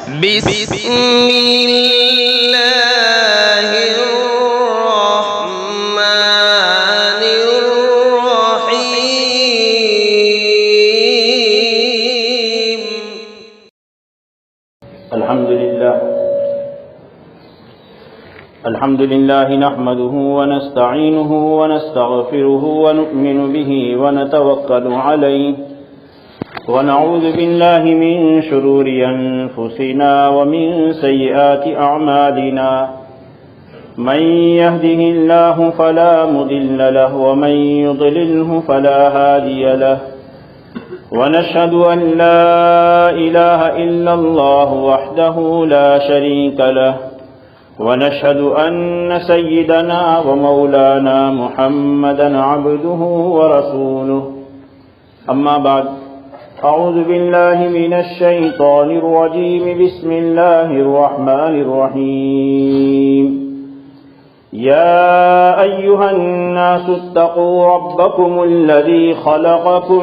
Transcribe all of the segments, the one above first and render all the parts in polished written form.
بسم اللہ الرحمن الرحیم۔ الحمد لله نحمده ونستعينه ونستغفره ونؤمن به ونتوكل عليه ونعوذ بالله من شرور أنفسنا ومن سيئات أعمالنا، من يهده الله فلا مضل له ومن يضلله فلا هادي له، ونشهد أن لا إله إلا الله وحده لا شريك له، ونشهد أن سيدنا ومولانا محمدا عبده ورسوله. أما بعد، أعوذ بالله من الشيطان الرجيم، بسم الله الرحمن الرحيم. يا أيها الناس اتقوا ربكم الذي خلقكم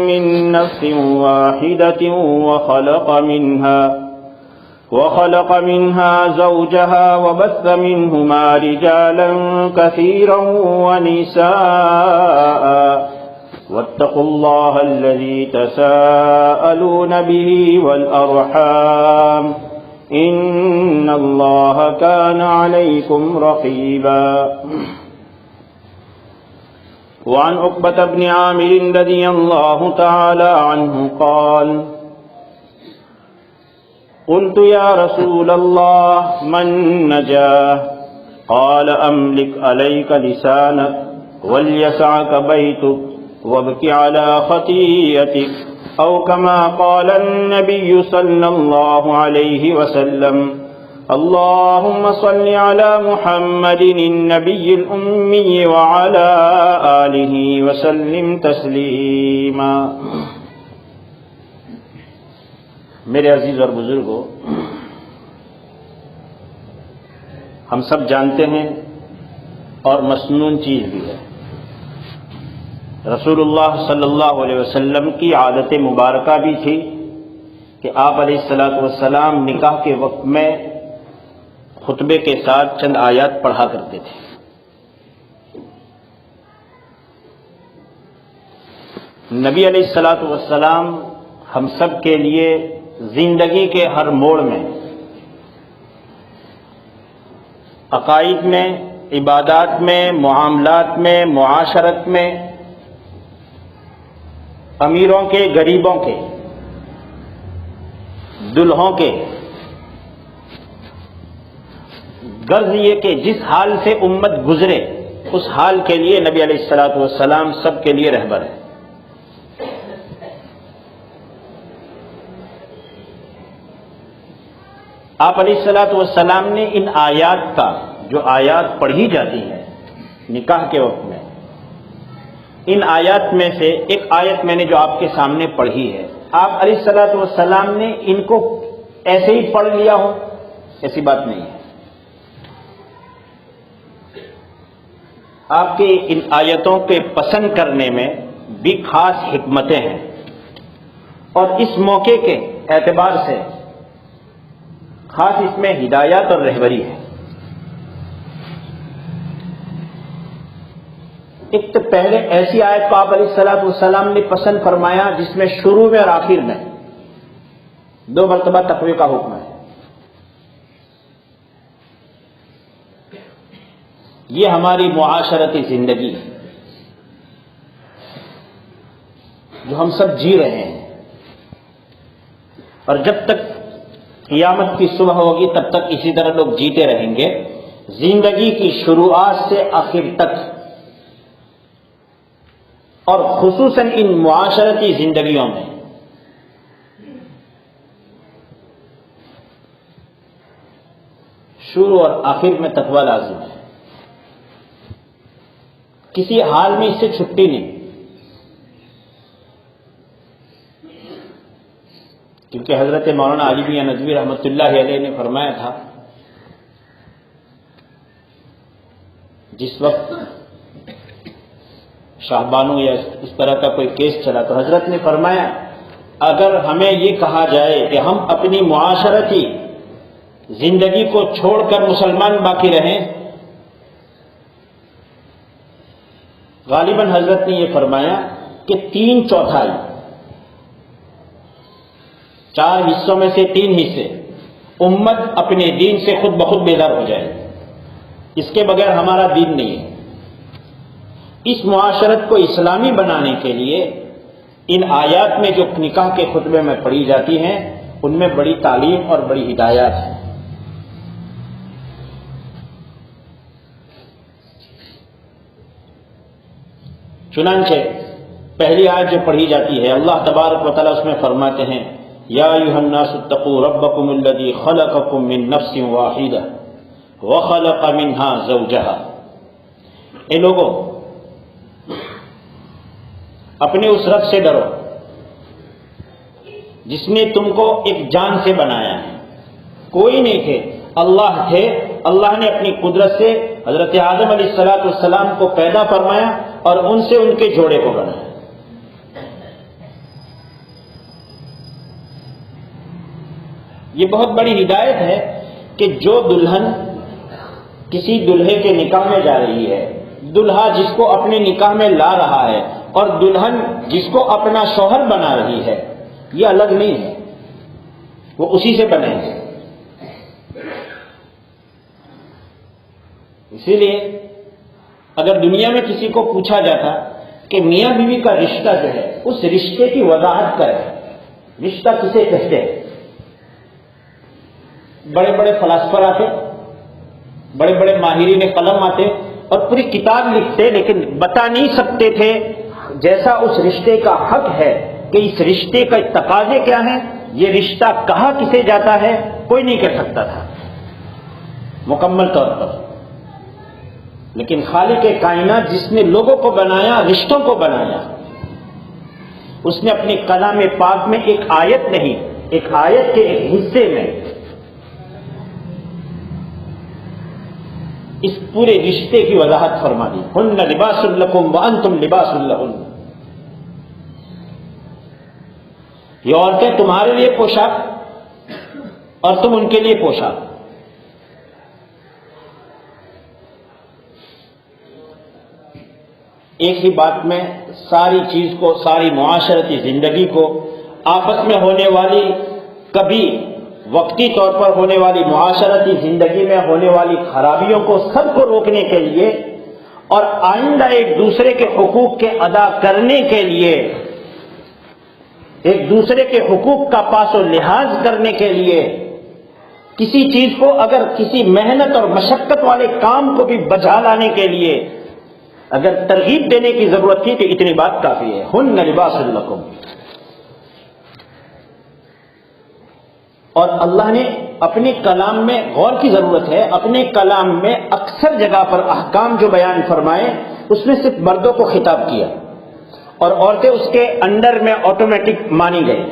من نفس واحدة وخلق منها زوجها وبث منهما رجالا كثيرا ونساء، واتقوا الله الذي تساءلون به والأرحام، إن الله كان عليكم رقيبا. وعن عقبة بن عامر رضي الله تعالى عنه قال: قلت يا رسول الله من نجاه؟ قال: أملك عليك لسانك وليسعك بيتك وابك على خطيئتك، أو كما قال النبي صلى الله عليه وسلم. اللهم صل على محمد النبي الأمي وعلى آله وسلم تسليما. میرے عزیز اور بزرگوں، ہم سب جانتے ہیں اور مسنون چیز بھی ہے، رسول اللہ صلی اللہ علیہ وسلم کی عادت مبارکہ بھی تھی کہ آپ علیہ الصلاۃ والسلام نکاح کے وقت میں خطبے کے ساتھ چند آیات پڑھا کرتے تھے. نبی علیہ الصلاۃ والسلام ہم سب کے لیے زندگی کے ہر موڑ میں، عقائد میں، عبادات میں، معاملات میں، معاشرت میں، امیروں کے، غریبوں کے، دلہوں کے، غرض یہ کہ جس حال سے امت گزرے اس حال کے لیے نبی علیہ الصلاۃ والسلام سب کے لیے رہبر ہے. آپ علیہ الصلاۃ والسلام نے ان آیات کا، جو آیات پڑھی جاتی ہے نکاح کے وقت میں، ان آیات میں سے ایک آیت میں نے جو آپ کے سامنے پڑھی ہے، آپ علیہ الصلاۃ والسلام نے ان کو ایسے ہی پڑھ لیا ہو، ایسی بات نہیں ہے. آپ کے ان آیتوں کے پسند کرنے میں بھی خاص حکمتیں ہیں، اور اس موقع کے اعتبار سے خاص اس میں ہدایات اور رہبری ہے. ایک تو پہلے ایسی آیت کو آپ علیہ الصلاۃ والسلام نے پسند فرمایا جس میں شروع میں اور آخر میں 2 مرتبہ تقوی کا حکم ہے. یہ ہماری معاشرتی زندگی ہے جو ہم سب جی رہے ہیں، اور جب تک قیامت کی صبح ہوگی تب تک اسی طرح لوگ جیتے رہیں گے. زندگی کی شروعات سے آخر تک، اور خصوصاً ان معاشرتی زندگیوں میں شروع اور آخر میں تقوی لازم ہے. کسی حال میں اس سے چھٹی نہیں، کیونکہ حضرت مولانا علی میاں ندوی رحمۃ اللہ علیہ نے فرمایا تھا، جس وقت شاہ بانو یا اس طرح کا کوئی کیس چلا تو حضرت نے فرمایا اگر ہمیں یہ کہا جائے کہ ہم اپنی معاشرتی زندگی کو چھوڑ کر مسلمان باقی رہیں، غالباً حضرت نے یہ فرمایا کہ 3/4، 4 حصوں میں سے 3 حصے امت اپنے دین سے خود بخود بیدار ہو جائے، اس کے بغیر ہمارا دین نہیں ہے۔ اس معاشرت کو اسلامی بنانے کے لیے ان آیات میں جو نکاح کے خطبے میں پڑھی جاتی ہیں ان میں بڑی تعلیم اور بڑی ہدایات ہیں۔ چنانچہ پہلی آیت جو پڑھی جاتی ہے اللہ تبارک و تعالیٰ اس میں فرماتے ہیں یا ایھا الناس اتقوا ربکم الذی خلقکم من نفس واحدہ وخلق منها زوجها، اے لوگوں اپنے اس رب سے ڈرو جس نے تم کو ایک جان سے بنایا ہے، کوئی نہیں تھے، اللہ تھے، اللہ نے اپنی قدرت سے حضرت آدم علیہ السلام کو پیدا فرمایا اور ان سے ان کے جوڑے کو بنایا۔ یہ بہت بڑی ہدایت ہے کہ جو دلہن کسی دلہے کے نکاح میں جا رہی ہے، دلہا جس کو اپنے نکاح میں لا رہا ہے اور دلہن جس کو اپنا شوہر بنا رہی ہے، یہ الگ نہیں ہے، وہ اسی سے بنے ہیں۔ اسی لیے اگر دنیا میں کسی کو پوچھا جاتا کہ میاں بیوی کا رشتہ جو ہے اس رشتے کی وضاحت کرے، رشتہ کسے کہتے ہیں، بڑے بڑے فلاسفر آتے، بڑے بڑے ماہرین قلم آتے اور پوری کتاب لکھتے، لیکن بتا نہیں سکتے تھے جیسا اس رشتے کا حق ہے کہ اس رشتے کا تقاضے کیا ہیں، یہ رشتہ کہاں کسے جاتا ہے، کوئی نہیں کہہ سکتا تھا مکمل طور پر۔ لیکن خالق کائنات جس نے لوگوں کو بنایا، رشتوں کو بنایا، اس نے اپنی کلام پاک میں ایک آیت نہیں، ایک آیت کے ایک حصے میں اس پورے رشتے کی وضاحت فرما دی، ہن لباس لکم وانتم لباس لہن، یہ عورتیں تمہارے لیے پوشاک اور تم ان کے لیے پوشاک۔ ایک ہی بات میں ساری چیز کو، ساری معاشرتی زندگی کو، آپس میں ہونے والی کبھی وقتی طور پر ہونے والی معاشرتی زندگی میں ہونے والی خرابیوں کو سب کو روکنے کے لیے اور آئندہ ایک دوسرے کے حقوق کے ادا کرنے کے لیے، ایک دوسرے کے حقوق کا پاس و لحاظ کرنے کے لیے، کسی چیز کو اگر کسی محنت اور مشقت والے کام کو بھی بجا لانے کے لیے اگر ترغیب دینے کی ضرورت تھی تو اتنی بات کافی ہے، ہن لباس لکم۔ اور اللہ نے اپنے کلام میں، غور کی ضرورت ہے، اپنے کلام میں اکثر جگہ پر احکام جو بیان فرمائے اس میں صرف مردوں کو خطاب کیا اور عورتیں اس کے انڈر میں آٹومیٹک مانی گئی،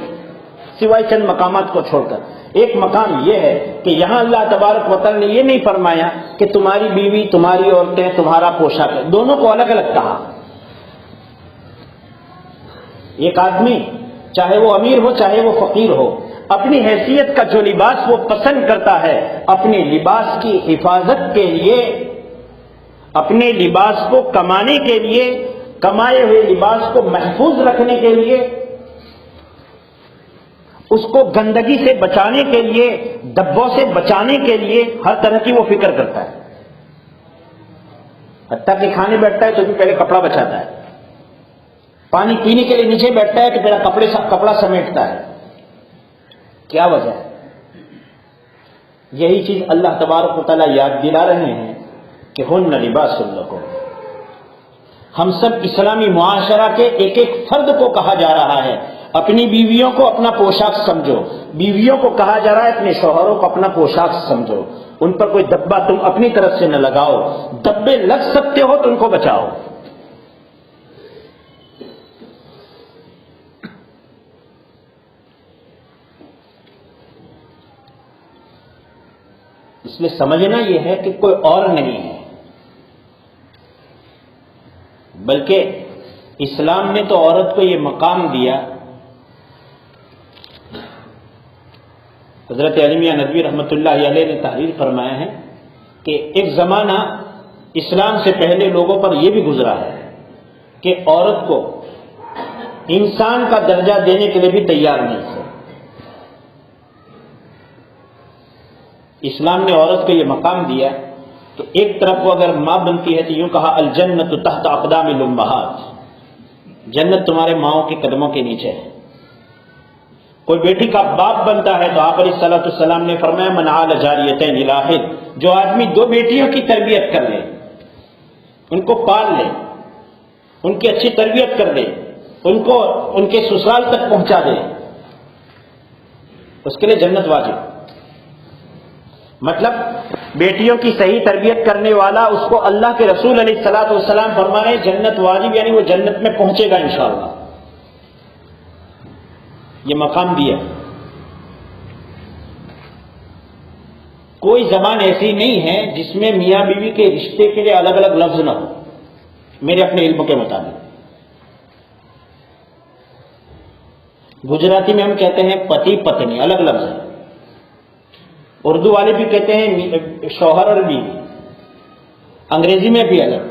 سوائے چند مقامات کو چھوڑ کر۔ ایک مقام یہ ہے کہ یہاں اللہ تبارک و تعالی نے یہ نہیں فرمایا کہ تمہاری بیوی، تمہاری عورتیں، تمہارا پوشاک ہے، دونوں کو الگ الگ کہا۔ ایک آدمی چاہے وہ امیر ہو چاہے وہ فقیر ہو، اپنی حیثیت کا جو لباس وہ پسند کرتا ہے، اپنے لباس کی حفاظت کے لیے، اپنے لباس کو کمانے کے لیے، کمائے ہوئے لباس کو محفوظ رکھنے کے لیے، اس کو گندگی سے بچانے کے لیے، دبوں سے بچانے کے لیے ہر طرح کی وہ فکر کرتا ہے۔ حتیٰ کہ کھانے بیٹھتا ہے تو بھی پہلے کپڑا بچاتا ہے، پانی پینے کے لیے نیچے بیٹھتا ہے تو پہلے کپڑا سمیٹتا ہے۔ کیا وجہ ہے؟ یہی چیز اللہ تبارک و تعالیٰ یاد دلا رہے ہیں کہ ہن لباس لکم۔ ہم سب اسلامی معاشرہ کے ایک ایک فرد کو کہا جا رہا ہے اپنی بیویوں کو اپنا پوشاک سمجھو، بیویوں کو کہا جا رہا ہے اپنے شوہروں کو اپنا پوشاک سمجھو، ان پر کوئی دبا تم اپنی طرف سے نہ لگاؤ، دبے لگ سکتے ہو تو ان کو بچاؤ۔ اس میں سمجھنا یہ ہے کہ کوئی اور نہیں ہے، بلکہ اسلام نے تو عورت کو یہ مقام دیا حضرت علی میاں ندوی رحمۃ اللہ علیہ نے تحریر فرمایا ہے کہ ایک زمانہ اسلام سے پہلے لوگوں پر یہ بھی گزرا ہے کہ عورت کو انسان کا درجہ دینے کے لیے بھی تیار نہیں تھے. اسلام نے عورت کو یہ مقام دیا تو ایک طرف وہ اگر ماں بنتی ہے تو یوں کہا الجنت تحت اقدام الامہات، جنت تمہارے ماؤں کے قدموں کے نیچے ہے. کوئی بیٹی کا باپ بنتا ہے تو آپ علیہ الصلوۃ والسلام نے فرمایا من عال جاریتین الی حد، جو آدمی دو بیٹیوں کی تربیت کر لے، ان کو پال لے، ان کی اچھی تربیت کر لے، ان کو ان کے سسرال تک پہنچا دے، اس کے لیے جنت واجب. مطلب بیٹیوں کی صحیح تربیت کرنے والا، اس کو اللہ کے رسول علیہ الصلوۃ والسلام فرما رہے ہیں جنت واجب، یعنی وہ جنت میں پہنچے گا انشاءاللہ. یہ مقام دیا. کوئی زبان ایسی نہیں ہے جس میں میاں بیوی کے رشتے کے لیے الگ الگ لفظ نہ ہو، میرے اپنے علم کے مطابق. گجراتی میں ہم کہتے ہیں پتی پتنی، الگ لفظ ہے. اردو والے بھی کہتے ہیں شوہر اور بیوی، انگریزی میں بھی الگ.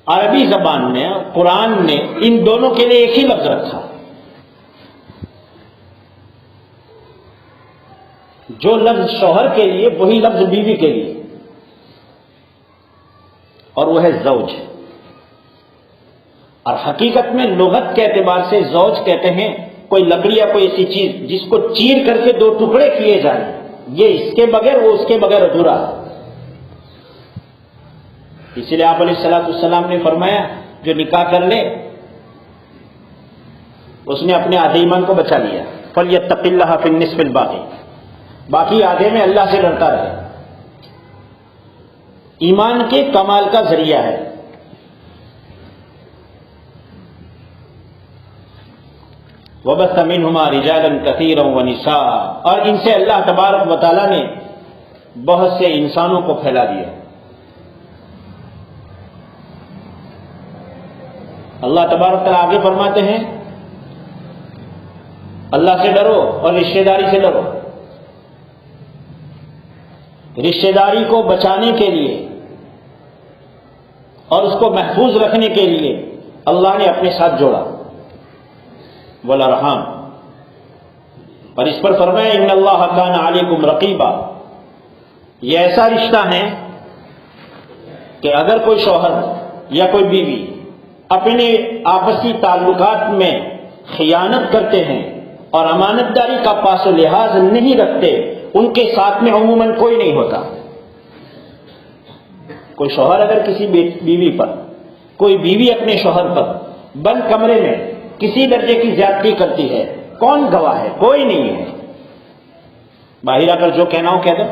عربی زبان میں قرآن نے ان دونوں کے لیے ایک ہی لفظ رکھا. جو لفظ شوہر کے لیے وہی لفظ بیوی کے لیے، اور وہ ہے زوج. اور حقیقت میں لغت کے اعتبار سے زوج کہتے ہیں کوئی لکڑی یا کوئی ایسی چیز جس کو چیر کر کے دو ٹکڑے کیے جائیں، یہ اس کے بغیر وہ اس کے بغیر ادھورا. اسی لیے آپ علیہ الصلوۃ والسلام نے فرمایا جو نکاح کر لے اس نے اپنے آدھے ایمان کو بچا لیا. فَلْيَتَّقِ اللَّهَ فِي النِّصْفِ الْبَاقِي، باقی آدھے میں اللہ سے ڈرتا رہے. ایمان کے کمال کا ذریعہ ہے. وَبَثَّ مِنْهُمَا رِجَالًا كَثِيرًا وَنِسَاءً، اور ان سے اللہ تبارک و تعالیٰ نے بہت سے انسانوں کو پھیلا دیا. اللہ تبارک و تعالیٰ آگے فرماتے ہیں اللہ سے ڈرو اور رشتہ داری سے ڈرو. رشتہ داری کو بچانے کے لیے اور اس کو محفوظ رکھنے کے لیے اللہ نے اپنے ساتھ جوڑا والارحام. اور اس پر فرمایا ان اللہ کان علیکم رقیبا. یہ ایسا رشتہ ہے کہ اگر کوئی شوہر یا کوئی بیوی اپنے آپسی تعلقات میں خیانت کرتے ہیں اور امانت داری کا پاس و لحاظ نہیں رکھتے، ان کے ساتھ میں عموماً کوئی نہیں ہوتا. کوئی شوہر اگر کسی بیوی پر، کوئی بیوی اپنے شوہر پر بند کمرے میں کسی درجے کی زیادتی کرتی ہے، کون گواہ ہے؟ کوئی نہیں ہے. باہر آ کر جو کہنا ہو کہہ دو.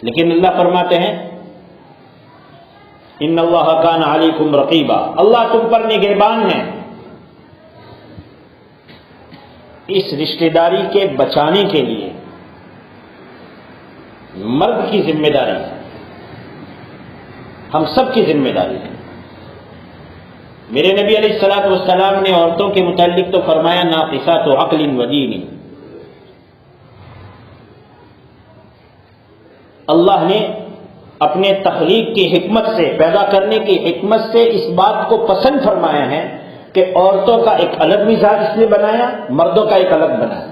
لیکن اللہ فرماتے ہیں ان اللہ کان علیکم رقیبا، اللہ تم پر نگہبان ہے. اس رشتہ داری کے بچانے کے لیے مرد کی ذمہ داری ہے، ہم سب کی ذمہ داری ہے. میرے نبی علیہ الصلوۃ والسلام نے عورتوں کے متعلق تو فرمایا ناقصات عقل و دین. اللہ نے اپنے تخلیق کی حکمت سے، پیدا کرنے کی حکمت سے اس بات کو پسند فرمایا ہے کہ عورتوں کا ایک الگ مزاج اس نے بنایا، مردوں کا ایک الگ بنایا.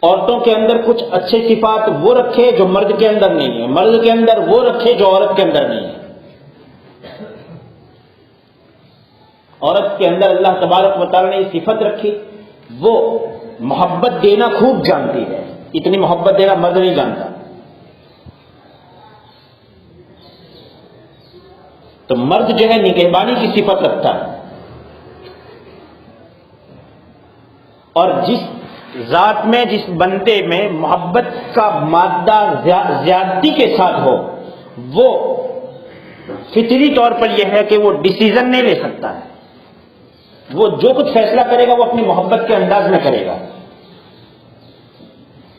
عورتوں کے اندر کچھ اچھے صفات وہ رکھے جو مرد کے اندر نہیں ہے، مرد کے اندر وہ رکھے جو عورت کے اندر نہیں ہے. عورت کے اندر اللہ تبارک و تعالیٰ نے یہ صفت رکھی، وہ محبت دینا خوب جانتی ہے. اتنی محبت دینا مرد نہیں جانتا. تو مرد جو ہے نگہبانی کی صفت رکھتا ہے. اور جس ذات میں، جس بندے میں محبت کا مادہ زیادتی کے ساتھ ہو، وہ فطری طور پر یہ ہے کہ وہ ڈیسیزن نہیں لے سکتا ہے. وہ جو کچھ فیصلہ کرے گا وہ اپنی محبت کے انداز میں کرے گا.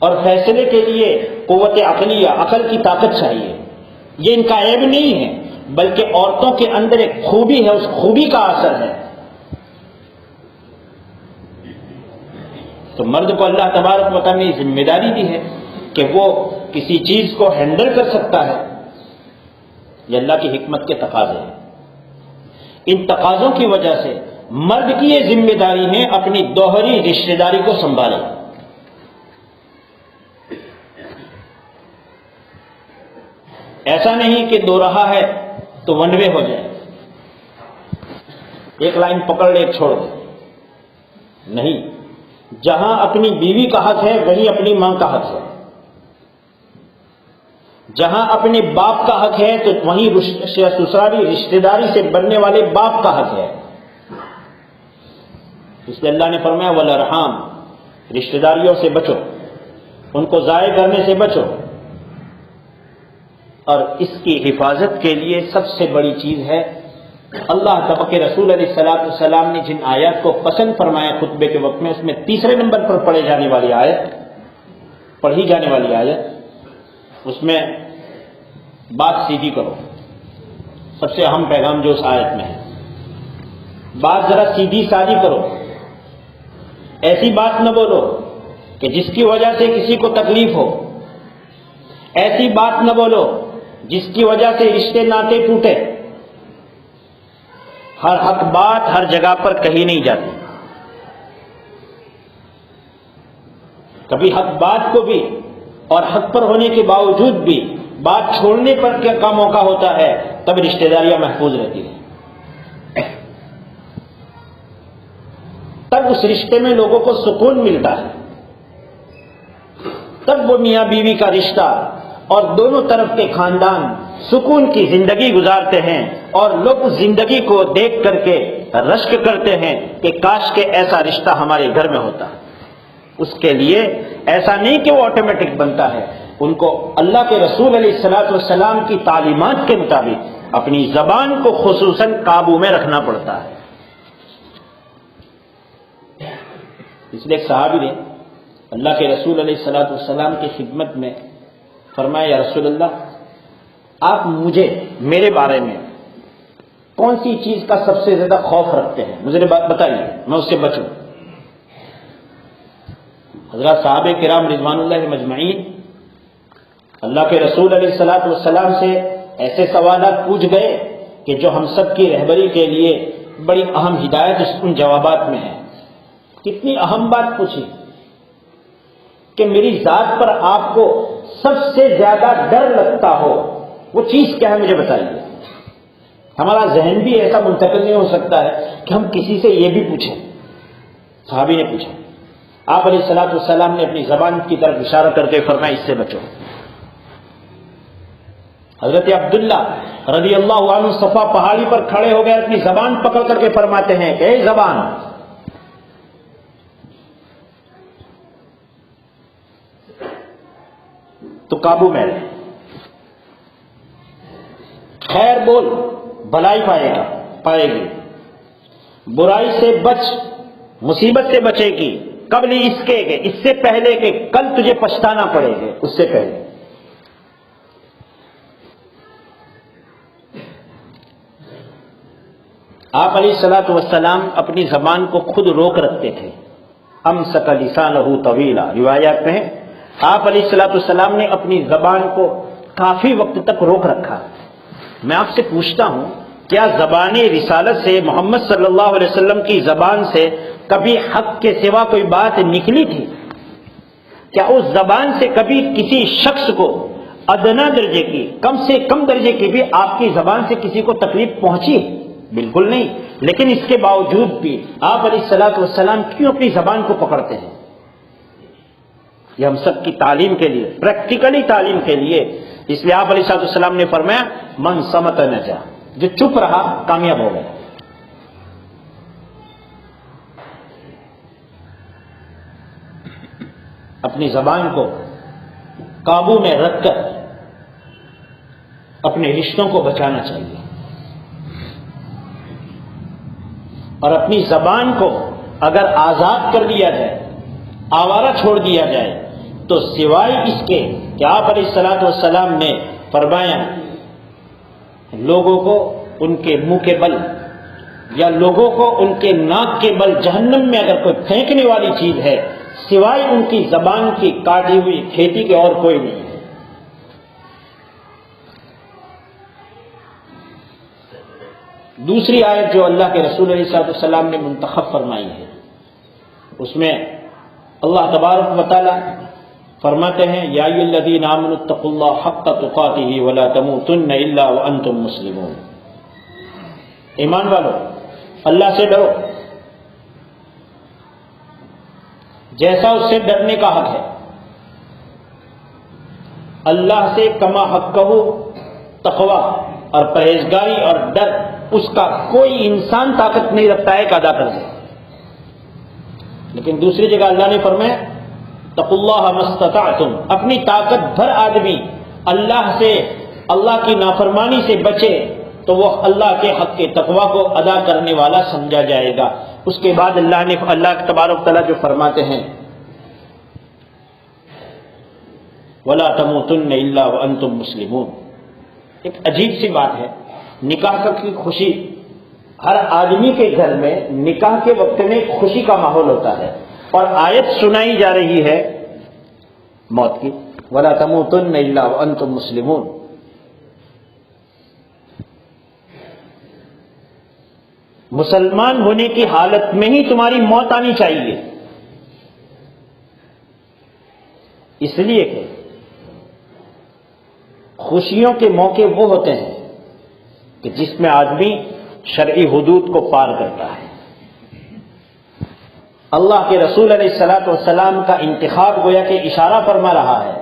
اور فیصلے کے لیے قوت عقلیہ، عقل کی طاقت چاہیے. یہ ان کا عیب نہیں ہے، بلکہ عورتوں کے اندر ایک خوبی ہے، اس خوبی کا اثر ہے. تو مرد کو اللہ تبارک و تعالیٰ نے ذمہ داری دی ہے کہ وہ کسی چیز کو ہینڈل کر سکتا ہے، یہ اللہ کی حکمت کے تقاضے ہیں۔ ان تقاضوں کی وجہ سے مرد کی یہ ذمہ داری ہے اپنی دوہری رشتہ داری کو سنبھالے۔ ایسا نہیں کہ دو رہا ہے تو ون وے ہو جائے، ایک لائن پکڑ لے ایک چھوڑ دے، نہیں، جہاں اپنی بیوی کا حق ہے وہیں اپنی ماں کا حق ہے، جہاں اپنے باپ کا حق ہے تو وہیں سسرالی رشتہ داری سے بننے والے باپ کا حق ہے۔ اس لیے اللہ نے فرمایا والارحام، رشتہ داریوں سے بچو، ان کو ضائع کرنے سے بچو، اور اس کی حفاظت کے لیے سب سے بڑی چیز ہے اللہ تبارک رسول علیہ السلام نے جن آیات کو پسند فرمایا خطبے کے وقت میں، اس میں تیسرے نمبر پر پڑھی جانے والی آیت، اس میں بات سیدھی کرو، سب سے اہم پیغام جو اس آیت میں ہے، بات ذرا سیدھی سادی کرو، ایسی بات نہ بولو کہ جس کی وجہ سے کسی کو تکلیف ہو، ایسی بات نہ بولو جس کی وجہ سے رشتے ناطے ٹوٹے۔ ہر حق بات ہر جگہ پر کہی نہیں جاتی، کبھی حق بات کو بھی اور حق پر ہونے کے باوجود بھی بات چھوڑنے پر کا موقع ہوتا ہے، تب رشتہ داریاں محفوظ رہتی ہیں، تب اس رشتے میں لوگوں کو سکون ملتا ہے، تب وہ میاں بیوی کا رشتہ اور دونوں طرف کے خاندان سکون کی زندگی گزارتے ہیں، اور لوگ اس زندگی کو دیکھ کر کے رشک کرتے ہیں کہ کاش کہ ایسا رشتہ ہمارے گھر میں ہوتا۔ اس کے لیے ایسا نہیں کہ وہ آٹومیٹک بنتا ہے، ان کو اللہ کے رسول علیہ السلام کی تعلیمات کے مطابق اپنی زبان کو خصوصاً قابو میں رکھنا پڑتا ہے۔ اس لیے ایک صحابی نے اللہ کے رسول علیہ السلام کی خدمت میں فرمایا یا رسول اللہ، آپ مجھے میرے بارے میں کون سی چیز کا سب سے زیادہ خوف رکھتے ہیں، مجھے بات بتائیے، میں اس سے بچوں۔ حضرات صحابہ کرام رضوان اللہ مجمعین اللہ کے رسول علیہ السلام سے ایسے سوالات پوچھ گئے کہ جو ہم سب کی رہبری کے لیے بڑی اہم ہدایت ان جوابات میں ہے۔ کتنی اہم بات پوچھی کہ میری ذات پر آپ کو سب سے زیادہ ڈر لگتا ہو، وہ چیز کیا ہے مجھے بتائیے۔ ہمارا ذہن بھی ایسا منتقل نہیں ہو سکتا ہے کہ ہم کسی سے یہ بھی پوچھیں۔ صحابی نے پوچھا، آپ علیہ السلام نے اپنی زبان کی طرف اشارہ کر کے فرمایا اس سے بچو۔ حضرت عبداللہ رضی اللہ عنہ صفا پہاڑی پر کھڑے ہو گئے، اپنی زبان پکڑ کر کے فرماتے ہیں کہ اے زبان، تو قابو میں رہے، خیر بول، بھلائی پائے گی، برائی سے بچ، مصیبت سے بچے گی، قبل اس کے کہ اس سے پہلے کہ کل تجھے پچھتانا پڑے گا، اس سے پہلے۔ آپ علیہ السلام اپنی زبان کو خود روک رکھتے تھے، امسک لسانہ طویلا، روایات میں ہے آپ علیہ السلام نے اپنی زبان کو کافی وقت تک روک رکھا۔ میں آپ سے پوچھتا ہوں، کیا زبان رسالت سے محمد صلی اللہ علیہ وسلم کی زبان سے کبھی حق کے سوا کوئی بات نکلی تھی؟ کیا اس زبان سے کبھی کسی شخص کو ادنا درجے کی، کم سے کم درجے کی بھی آپ کی زبان سے کسی کو تکلیف پہنچی؟ بالکل نہیں۔ لیکن اس کے باوجود بھی آپ علیہ السلام کیوں اپنی زبان کو پکڑتے ہیں؟ یہ ہم سب کی تعلیم کے لیے، پریکٹیکلی تعلیم کے لیے۔ اس لیے آپ علیہ السلام نے فرمایا من صمت نجا، جو چپ رہا کامیاب ہو گیا۔ اپنی زبان کو قابو میں رکھ کر اپنے رشتوں کو بچانا چاہیے، اور اپنی زبان کو اگر آزاد کر دیا جائے، آوارہ چھوڑ دیا جائے، تو سوائے اس کے کہ آپ علیہ السلام نے فرمایا لوگوں کو ان کے منہ کے بل یا لوگوں کو ان کے ناک کے بل جہنم میں اگر کوئی پھینکنے والی چیز ہے، سوائے ان کی زبان کی کاٹی ہوئی کھیتی کے اور کوئی نہیں ہے۔ دوسری آیت جو اللہ کے رسول علیہ الصلوۃ والسلام نے منتخب فرمائی ہے، اس میں اللہ تبارک و تعالی فرماتے ہیں یا ایھا الذین آمنوا اتقوا اللہ حق تقاتہ ولا تموتن الا وانتم مسلمون، ایمان والو اللہ سے ڈرو جیسا اس سے ڈرنے کا حق ہے۔ اللہ سے کما حق کہو تقوی اور پرہیزگاری اور ڈر اس کا کوئی انسان طاقت نہیں رکھتا ہے کہ ادا کر دے، لیکن دوسری جگہ اللہ نے فرمایا اتقوا اللہ ما استطعتم، اپنی طاقت بھر آدمی اللہ سے، اللہ کی نافرمانی سے بچے تو وہ اللہ کے حق کے تقوی کو ادا کرنے والا سمجھا جائے گا۔ اس کے بعد اللہ تبارک تعالیٰ جو فرماتے ہیں وَلَا تَمُوتُنَّ إِلَّا وَأَنْتُمْ مُسْلِمُونَ، ایک عجیب سی بات ہے، نکاح کی خوشی، ہر آدمی کے گھر میں نکاح کے وقت میں خوشی کا ماحول ہوتا ہے، اور آیت سنائی جا رہی ہے موت کی، وَلَا تَمُوتُنَّ إِلَّا وَأَنْتُمْ مُسْلِمُونَ۔ مسلمان ہونے کی حالت میں ہی تمہاری موت آنی چاہیے، اس لیے کہ خوشیوں کے موقع وہ ہوتے ہیں کہ جس میں آدمی شرعی حدود کو پار کرتا ہے۔ اللہ کے رسول علیہ الصلوۃ والسلام کا انتخاب گویا کہ اشارہ فرما رہا ہے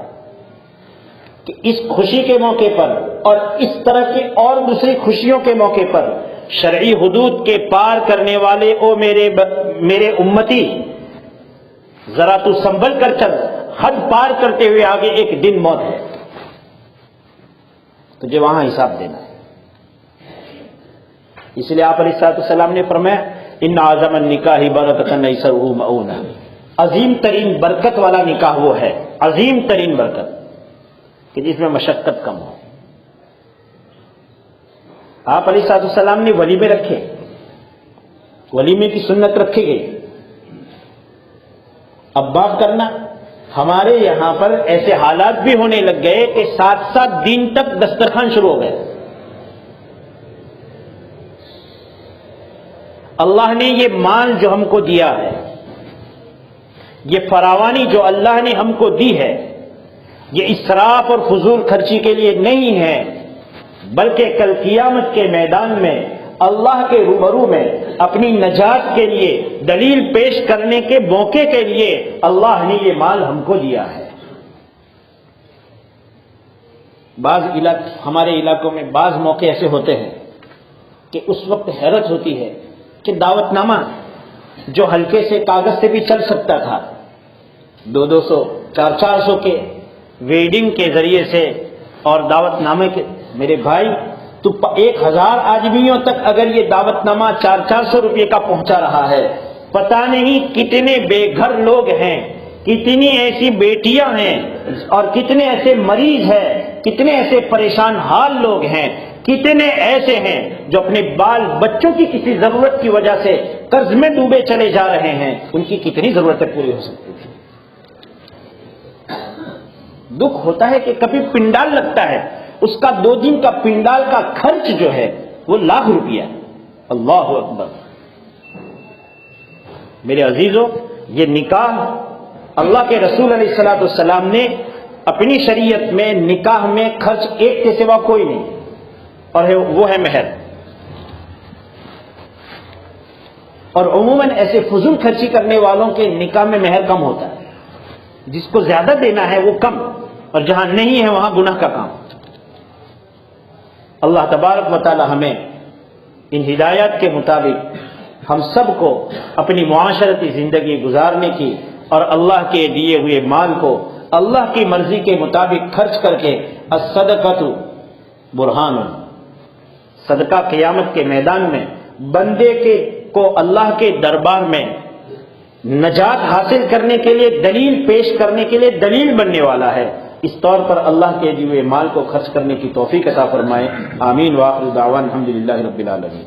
کہ اس خوشی کے موقع پر اور اس طرح کی اور دوسری خوشیوں کے موقع پر شرعی حدود کے پار کرنے والے او میرے امتی، ذرا تو سنبھل کر چل، حد پار کرتے ہوئے آگے ایک دن موت ہے، تجھے وہاں حساب دینا ہے۔ اس لیے آپ علیہ الصلوۃ والسلام نے فرمایا ان اعظم النکاح برکۃ ایسرہ مؤونہ، عظیم ترین برکت والا نکاح وہ ہے، عظیم ترین برکت کہ جس میں مشقت کم ہو۔ آپ علیہ الصلوۃ والسلام نے ولیمے رکھے، ولیمے کی سنت رکھی گئی۔ اب بات کرنا، ہمارے یہاں پر ایسے حالات بھی ہونے لگ گئے کہ 7 دن تک دسترخوان شروع ہو گئے۔ اللہ نے یہ مال جو ہم کو دیا ہے، یہ فراوانی جو اللہ نے ہم کو دی ہے، یہ اسراف اور فضول خرچی کے لیے نہیں ہے، بلکہ کل قیامت کے میدان میں اللہ کے روبرو میں اپنی نجات کے لیے دلیل پیش کرنے کے موقع کے لیے اللہ نے یہ مال ہم کو دیا ہے۔ ہمارے علاقوں میں بعض موقع ایسے ہوتے ہیں کہ اس وقت حیرت ہوتی ہے کہ دعوت نامہ جو ہلکے سے کاغذ سے بھی چل سکتا تھا، 200 400 کے ویڈنگ کے ذریعے سے اور دعوت نامے کے، میرے بھائی تو 1000 آدمیوں تک اگر یہ دعوت نامہ 400 روپے کا پہنچا رہا ہے، پتہ نہیں کتنے بے گھر لوگ ہیں، کتنی ایسی بیٹیاں ہیں اور کتنے ایسے مریض ہیں، کتنے ایسے پریشان حال لوگ ہیں، کتنے ایسے ہیں جو اپنے بال بچوں کی کسی ضرورت کی وجہ سے قرض میں ڈوبے چلے جا رہے ہیں، ان کی کتنی ضرورتیں پوری ہو سکتی تھی۔ دکھ ہوتا ہے کہ کبھی پنڈال لگتا ہے، اس کا 2 دن کا پنڈال کا خرچ جو ہے وہ لاکھ روپیہ۔ اللہ اکبر۔ میرے عزیزو، یہ نکاح اللہ کے رسول علیہ الصلوۃ والسلام نے اپنی شریعت میں نکاح میں خرچ ایک کے سوا کوئی نہیں، اور وہ ہے مہر۔ اور عموماً ایسے فضول خرچی کرنے والوں کے نکاح میں مہر کم ہوتا ہے، جس کو زیادہ دینا ہے وہ کم، اور جہاں نہیں ہے وہاں گناہ کا کام۔ اللہ تبارک و تعالی ہمیں ان ہدایات کے مطابق ہم سب کو اپنی معاشرتی زندگی گزارنے کی اور اللہ کے دیے ہوئے مال کو اللہ کی مرضی کے مطابق خرچ کر کے الصدقۃ برہان، صدقہ قیامت کے میدان میں بندے کو اللہ کے دربار میں نجات حاصل کرنے کے لیے دلیل پیش کرنے کے لیے دلیل بننے والا ہے۔ اس طور پر اللہ کے دیے ہوئے مال کو خرچ کرنے کی توفیق عطا فرمائے۔ آمین۔ وآخر دعوانا الحمدللہ رب العالمین۔